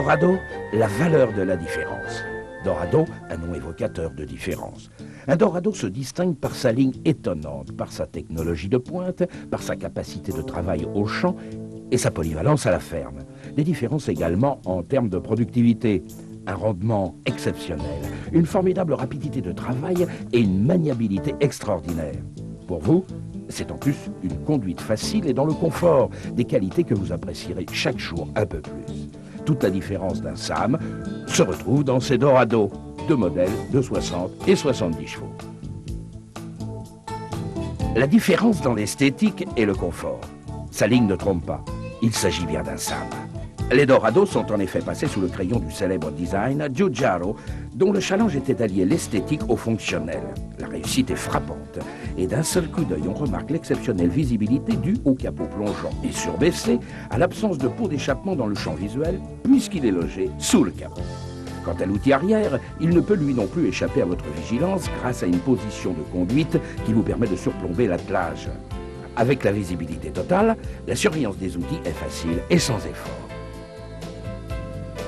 Dorado, la valeur de la différence. Dorado, un nom évocateur de différence. Un Dorado se distingue par sa ligne étonnante, par sa technologie de pointe, par sa capacité de travail au champ et sa polyvalence à la ferme. Des différences également en termes de productivité. Un rendement exceptionnel, une formidable rapidité de travail et une maniabilité extraordinaire. Pour vous, c'est en plus une conduite facile et dans le confort, des qualités que vous apprécierez chaque jour un peu plus. Toute la différence d'un Sam se retrouve dans ces Dorado, deux modèles de 60 et 70 chevaux. La différence dans l'esthétique et le confort. Sa ligne ne trompe pas, il s'agit bien d'un Sam. Les Dorado sont en effet passés sous le crayon du célèbre design Giugiaro, dont le challenge était d'allier l'esthétique au fonctionnel. La réussite est frappante, et d'un seul coup d'œil, on remarque l'exceptionnelle visibilité due au capot plongeant et surbaissé, à l'absence de pot d'échappement dans le champ visuel, puisqu'il est logé sous le capot. Quant à l'outil arrière, il ne peut lui non plus échapper à votre vigilance grâce à une position de conduite qui vous permet de surplomber l'attelage. Avec la visibilité totale, la surveillance des outils est facile et sans effort.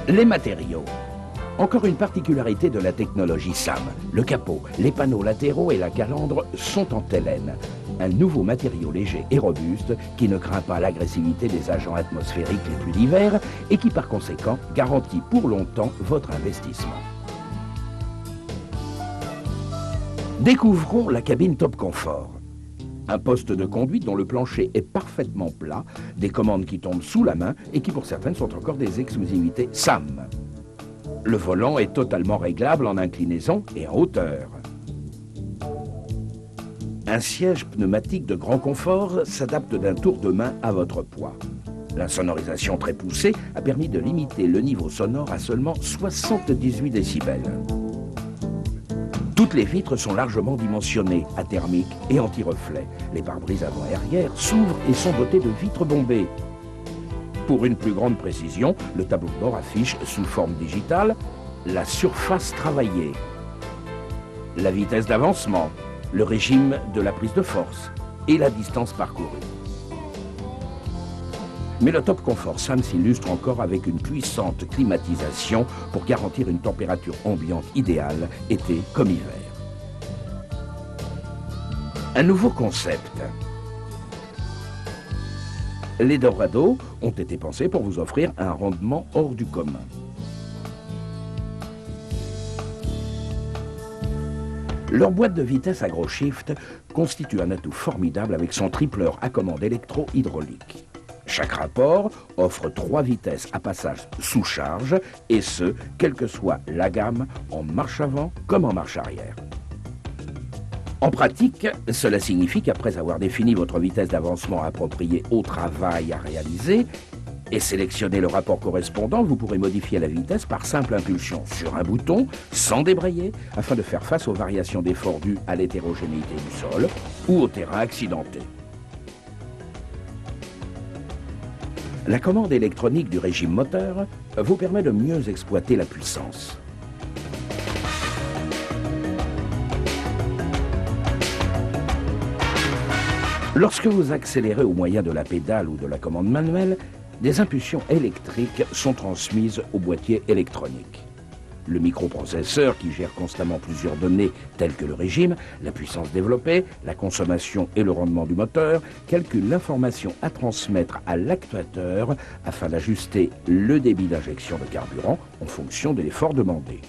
Les matériaux. Encore une particularité de la technologie SAM. Le capot, les panneaux latéraux et la calandre sont en tellène. Un nouveau matériau léger et robuste qui ne craint pas l'agressivité des agents atmosphériques les plus divers et qui par conséquent garantit pour longtemps votre investissement. Découvrons la cabine Top Comfort. Un poste de conduite dont le plancher est parfaitement plat, des commandes qui tombent sous la main et qui pour certaines sont encore des exclusivités SAM. Le volant est totalement réglable en inclinaison et en hauteur. Un siège pneumatique de grand confort s'adapte d'un tour de main à votre poids. La sonorisation très poussée a permis de limiter le niveau sonore à seulement 78 décibels. Toutes les vitres sont largement dimensionnées, athermiques et anti-reflets. Les pare-brises avant et arrière s'ouvrent et sont dotés de vitres bombées. Pour une plus grande précision, le tableau de bord affiche sous forme digitale la surface travaillée, la vitesse d'avancement, le régime de la prise de force et la distance parcourue. Mais le Top Comfort SAM s'illustre encore avec une puissante climatisation pour garantir une température ambiante idéale, été comme hiver. Un nouveau concept. Les Dorado ont été pensés pour vous offrir un rendement hors du commun. Leur boîte de vitesse AgroShift constitue un atout formidable avec son tripleur à commande électro-hydraulique. Chaque rapport offre 3 vitesses à passage sous charge, et ce, quelle que soit la gamme, en marche avant comme en marche arrière. En pratique, cela signifie qu'après avoir défini votre vitesse d'avancement appropriée au travail à réaliser et sélectionné le rapport correspondant, vous pourrez modifier la vitesse par simple impulsion sur un bouton, sans débrayer, afin de faire face aux variations d'effort dues à l'hétérogénéité du sol ou au terrain accidenté. La commande électronique du régime moteur vous permet de mieux exploiter la puissance. Lorsque vous accélérez au moyen de la pédale ou de la commande manuelle, des impulsions électriques sont transmises au boîtier électronique. Le microprocesseur, qui gère constamment plusieurs données telles que le régime, la puissance développée, la consommation et le rendement du moteur, calcule l'information à transmettre à l'actuateur afin d'ajuster le débit d'injection de carburant en fonction de l'effort demandé.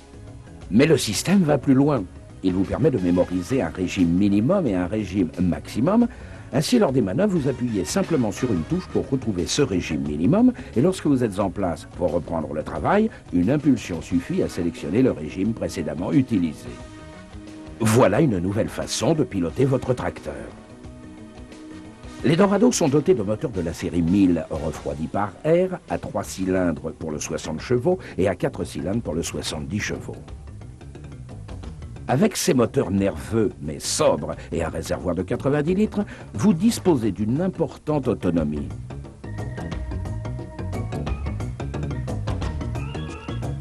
Mais le système va plus loin. Il vous permet de mémoriser un régime minimum et un régime maximum. Ainsi, lors des manœuvres, vous appuyez simplement sur une touche pour retrouver ce régime minimum et lorsque vous êtes en place pour reprendre le travail, une impulsion suffit à sélectionner le régime précédemment utilisé. Voilà une nouvelle façon de piloter votre tracteur. Les Dorado sont dotés de moteurs de la série 1000 refroidis par air à 3 cylindres pour le 60 chevaux et à 4 cylindres pour le 70 chevaux. Avec ces moteurs nerveux mais sobres et un réservoir de 90 litres, vous disposez d'une importante autonomie.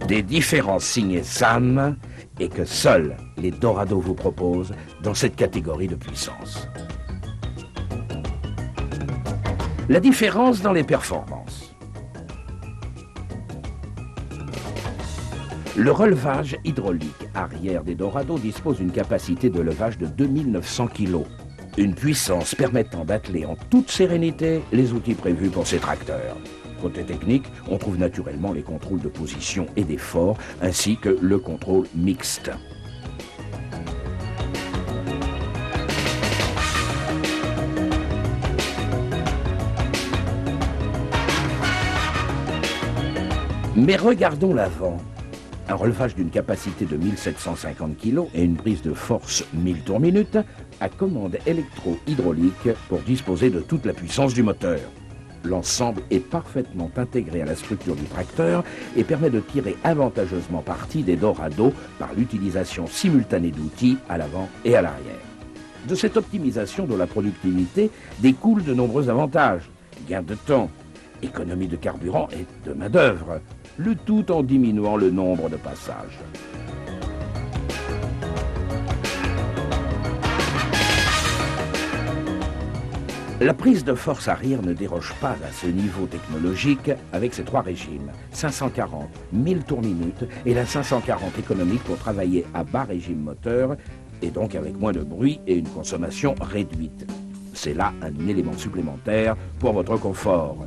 Des différences signées SAM et que seuls les Dorado vous proposent dans cette catégorie de puissance. La différence dans les performances. Le relevage hydraulique arrière des Dorado dispose d'une capacité de levage de 2900 kg. Une puissance permettant d'atteler en toute sérénité les outils prévus pour ces tracteurs. Côté technique, on trouve naturellement les contrôles de position et d'effort, ainsi que le contrôle mixte. Mais regardons l'avant. Un relevage d'une capacité de 1750 kg et une prise de force 1000 tours minute à commande électro-hydraulique pour disposer de toute la puissance du moteur. L'ensemble est parfaitement intégré à la structure du tracteur et permet de tirer avantageusement parti des Dorado par l'utilisation simultanée d'outils à l'avant et à l'arrière. De cette optimisation de la productivité découlent de nombreux avantages. Gain de temps, économie de carburant et de main-d'œuvre, le tout en diminuant le nombre de passages. La prise de force arrière ne déroge pas à ce niveau technologique avec ses trois régimes, 540, 1000 tours minute et la 540 économique pour travailler à bas régime moteur et donc avec moins de bruit et une consommation réduite. C'est là un élément supplémentaire pour votre confort.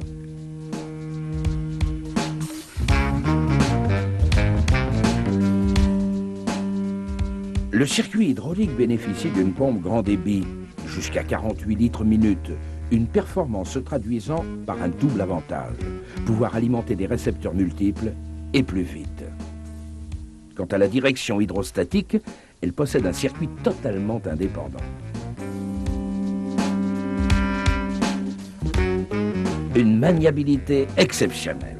Le circuit hydraulique bénéficie d'une pompe grand débit, jusqu'à 48 litres minute, une performance se traduisant par un double avantage, pouvoir alimenter des récepteurs multiples et plus vite. Quant à la direction hydrostatique, elle possède un circuit totalement indépendant. Une maniabilité exceptionnelle.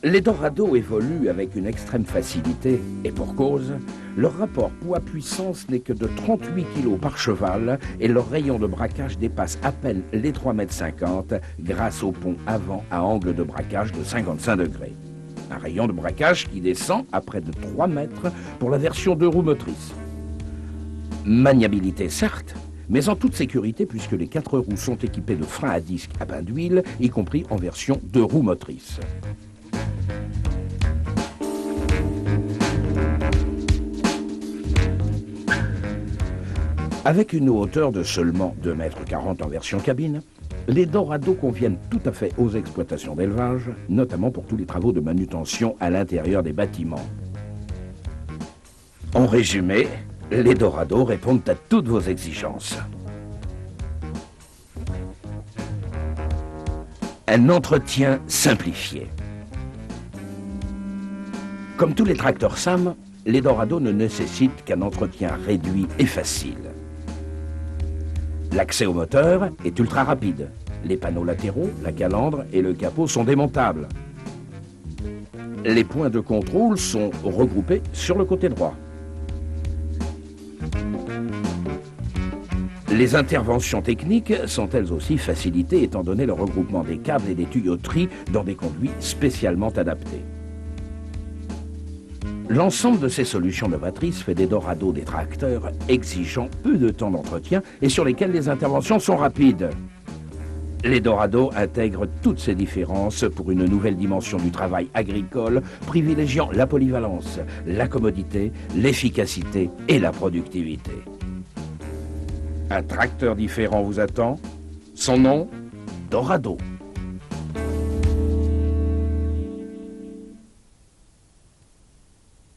Les Dorado évoluent avec une extrême facilité, et pour cause, leur rapport poids-puissance n'est que de 38 kg par cheval et leur rayon de braquage dépasse à peine les 3,50 m grâce au pont avant à angle de braquage de 55 degrés. Un rayon de braquage qui descend à près de 3 mètres pour la version 2 roues motrices. Maniabilité certes, mais en toute sécurité puisque les 4 roues sont équipées de freins à disque à bain d'huile, y compris en version 2 roues motrices. Avec une hauteur de seulement 2,40 m en version cabine, les Dorado conviennent tout à fait aux exploitations d'élevage, notamment pour tous les travaux de manutention à l'intérieur des bâtiments. En résumé, les Dorado répondent à toutes vos exigences. Un entretien simplifié. Comme tous les tracteurs SAM, les Dorado ne nécessitent qu'un entretien réduit et facile. L'accès au moteur est ultra rapide. Les panneaux latéraux, la calandre et le capot sont démontables. Les points de contrôle sont regroupés sur le côté droit. Les interventions techniques sont elles aussi facilitées étant donné le regroupement des câbles et des tuyauteries dans des conduits spécialement adaptés. L'ensemble de ces solutions novatrices fait des Dorado des tracteurs exigeant peu de temps d'entretien et sur lesquels les interventions sont rapides. Les Dorado intègrent toutes ces différences pour une nouvelle dimension du travail agricole, privilégiant la polyvalence, la commodité, l'efficacité et la productivité. Un tracteur différent vous attend. Son nom, Dorado.